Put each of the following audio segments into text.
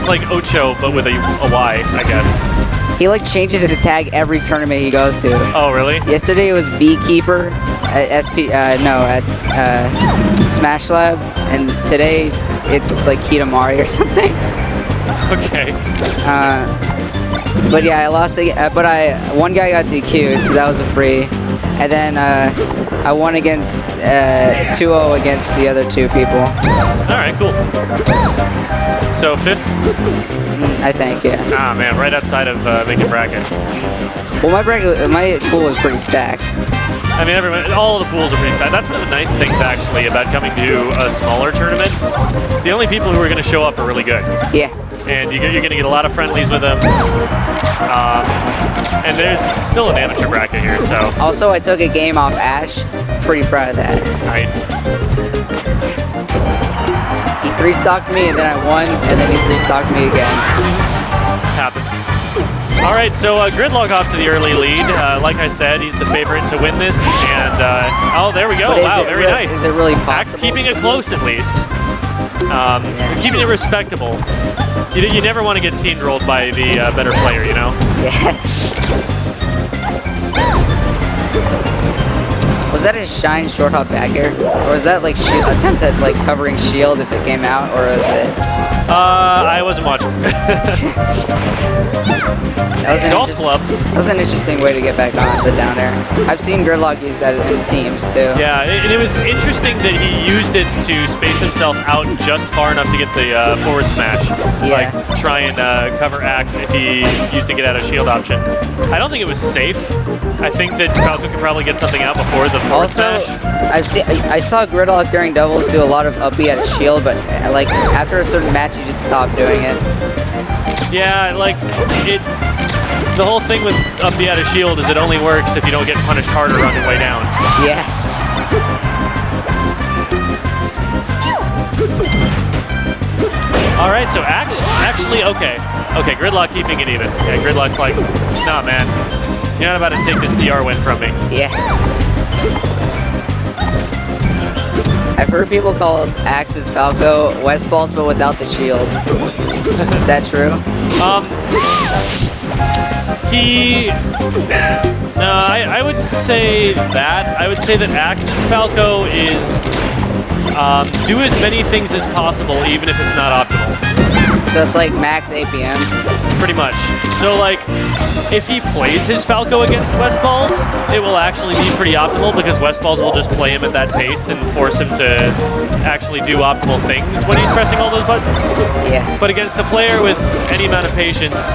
it's like Ocho, but with a Y, I guess. He like changes his tag every tournament he goes to. Oh, really? Yesterday it was Beekeeper at Smash Lab, and today it's like Kitamari or something. Okay. But yeah, I lost. But one guy got DQ'd, so that was a free. And then I won against 2-0 against the other two people. All right, cool. So 5th? I think, yeah. Ah, man, right outside of making bracket. Well, my pool was pretty stacked. I mean, all of the pools are pretty stacked. That's one of the nice things, actually, about coming to a smaller tournament. The only people who are going to show up are really good. Yeah. And you're going to get a lot of friendlies with them. And there's still an amateur bracket here, so. Also, I took a game off Ash. Pretty proud of that. Nice. He 3-stocked me, and then I won, and then he 3-stocked me again. Happens. All right, so Gridloc off to the early lead. Like I said, he's the favorite to win this, and oh, there we go. Wow, very nice. Is it really possible? Axe keeping it close, at least. Keeping it respectable. You never want to get steamrolled by the better player, you know? Yeah. Was that a shine short hop back air? Or was that like attempt at like covering shield if it came out, or is it? I wasn't watching. That was an interesting way to get back on the down air. I've seen Gridloc use that in teams too. Yeah, and it was interesting that he used it to space himself out just far enough to get the forward smash. Yeah. Like try and cover Axe if he used to get out of shield option. I don't think it was safe. I think that Falco could probably get something out before the forward smash. I saw Gridloc during doubles do a lot of up B at shield, but like after a certain match, you just stop doing it. Yeah, like the whole thing with up B out of shield is it only works if you don't get punished harder on your way down. Yeah. All right, so actually, okay, Gridloc keeping it even. Yeah, Gridloc's like, nah, man, you're not about to take this PR win from me. Yeah. I've heard people call Axe's Falco West Balls, but without the shield. Is that true? No, I would say that. I would say that Axe's Falco is do as many things as possible, even if it's not optimal. So it's like max APM? Pretty much. So like, if he plays his Falco against West Balls, it will actually be pretty optimal because West Balls will just play him at that pace and force him to actually do optimal things when he's pressing all those buttons. Yeah. But against a player with any amount of patience,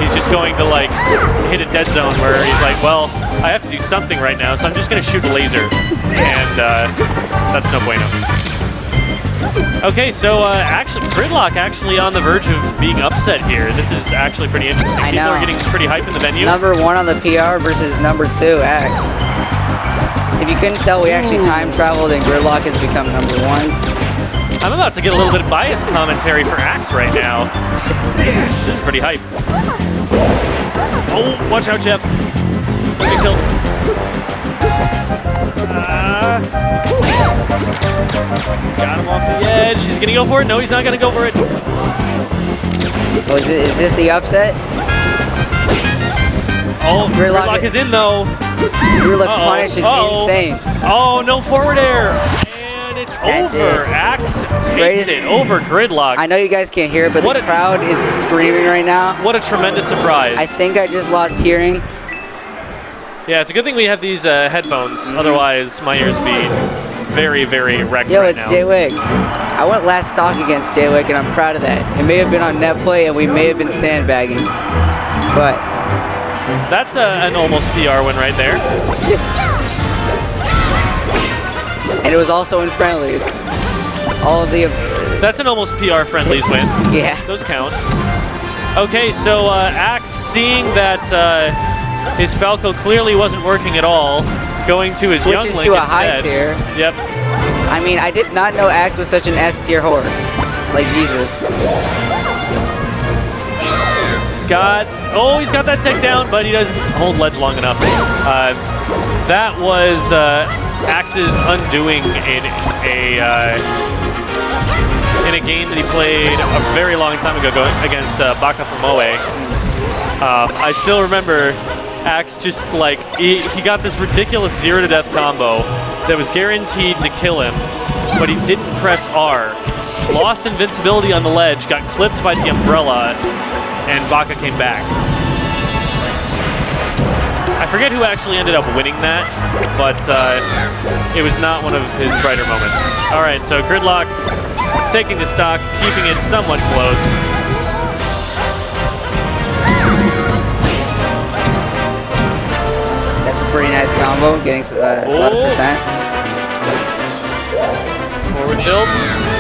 he's just going to like hit a dead zone where he's like, well, I have to do something right now, so I'm just going to shoot a laser. And that's no bueno. Okay, so actually, Gridloc actually on the verge of being upset here. This is actually pretty interesting. I know. People are getting pretty hype in the venue. Number 1 on the PR versus number 2, Axe. If you couldn't tell, we actually time traveled and Gridloc has become number 1. I'm about to get a little bit of biased commentary for Axe right now. This is pretty hype. Oh, watch out, Jeff. Don't get killed. Got him off the edge. He's gonna go for it. No, he's not gonna go for it. Oh, is this the upset? Oh, Gridloc is in though. Gridloc's punish is insane. Oh, no forward air. And it's over. Axe takes it over Gridloc. I know you guys can't hear it, but the crowd is screaming right now. What a tremendous surprise. I think I just lost hearing. Yeah, it's a good thing we have these headphones. Otherwise, my ears would be very, very wrecked Yo, right it's now. J-Wick. I went last stock against J-Wick, and I'm proud of that. It may have been on net play, and we may have been sandbagging, but that's an almost PR win right there. And it was also in friendlies. All of the... That's an almost PR friendlies win. Yeah. Those count. Okay, so Axe, seeing that his Falco clearly wasn't working at all, going to his Young Link switches to a high tier. Yep. I mean, I did not know Axe was such an S tier whore. Like Jesus. He's got that takedown, but he doesn't hold ledge long enough. That was Axe's undoing in a in a game that he played a very long time ago against Baka from Moe. I still remember Axe just like, he got this ridiculous 0 to death combo that was guaranteed to kill him, but he didn't press R. Lost invincibility on the ledge, got clipped by the umbrella, and Baka came back. I forget who actually ended up winning that, but it was not one of his brighter moments. All right, so Gridloc taking the stock, keeping it somewhat close. That's a pretty nice combo, getting a lot of percent. Forward tilt,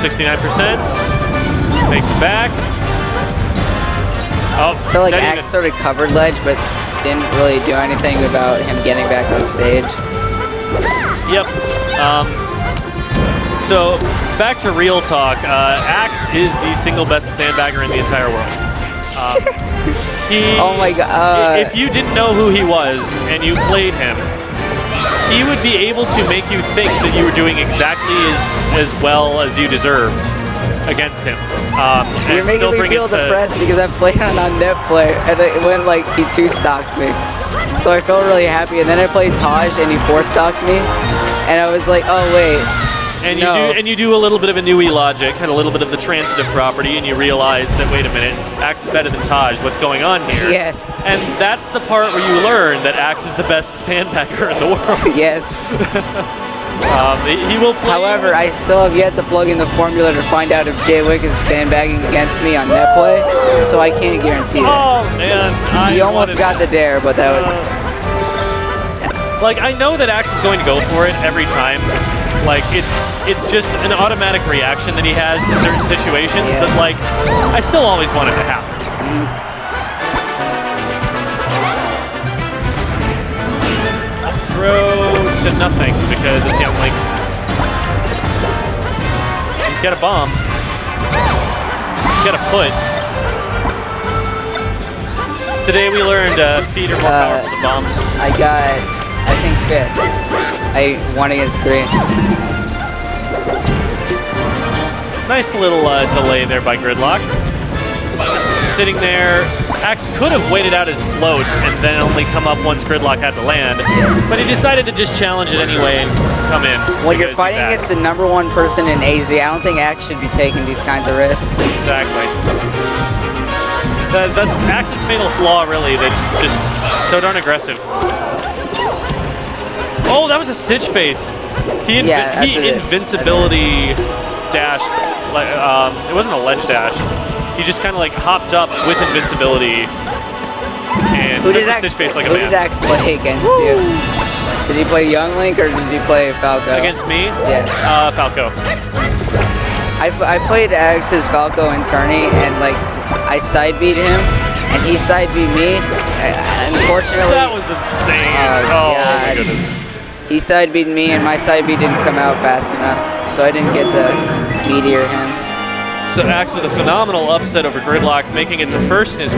69%. Makes it back. Oh, I feel like Axe sort of covered ledge, but didn't really do anything about him getting back on stage. Yep. So back to real talk. Axe is the single best sandbagger in the entire world. Oh my god. If you didn't know who he was and you played him, he would be able to make you think that you were doing exactly as well as you deserved against him. You're making me feel depressed because I played on net play and it went like he 2-stocked me. So I felt really happy, and then I played Taj and he 4-stocked me, and I was like, oh wait. And you do a little bit of a Nui logic and a little bit of the transitive property, and you realize that, wait a minute, Axe is better than Taj. What's going on here? Yes. And that's the part where you learn that Axe is the best sandbagger in the world. Yes. He will play. However, I still have yet to plug in the formula to find out if Jaywick is sandbagging against me on net play, so I can't guarantee that. Oh man, he almost got the dare, but that would. Like, I know that Axe is going to go for it every time. Like, it's just an automatic reaction that he has to certain situations, but like, I still always want it to happen. Throw to nothing because it's Young Link. He's got a bomb. He's got a foot. Today we learned feet are more powerful than bombs. I got, I think, 5th. I won against 3. Nice little delay there by Gridloc. Sitting there, Axe could have waited out his float and then only come up once Gridloc had to land, but he decided to just challenge it anyway and come in. When you're fighting against the #1 person in AZ, I don't think Axe should be taking these kinds of risks. Exactly. That's Axe's fatal flaw, really, that's just so darn aggressive. Oh, that was a Stitch face. He invincibility dashed. Like, it wasn't a ledge dash. He just kind of like hopped up with invincibility and took the Stitch face like a man. Who did Axe play against you? Did he play Young Link or did he play Falco? Against me? Yeah. Falco. I played Axe's Falco in tourney, and like I side beat him and he side beat me. Unfortunately, that was insane. Oh my goodness. He side beat me and my side beat didn't come out fast enough, so I didn't get the meteor him. So Axe with a phenomenal upset over Gridloc, making it to first in his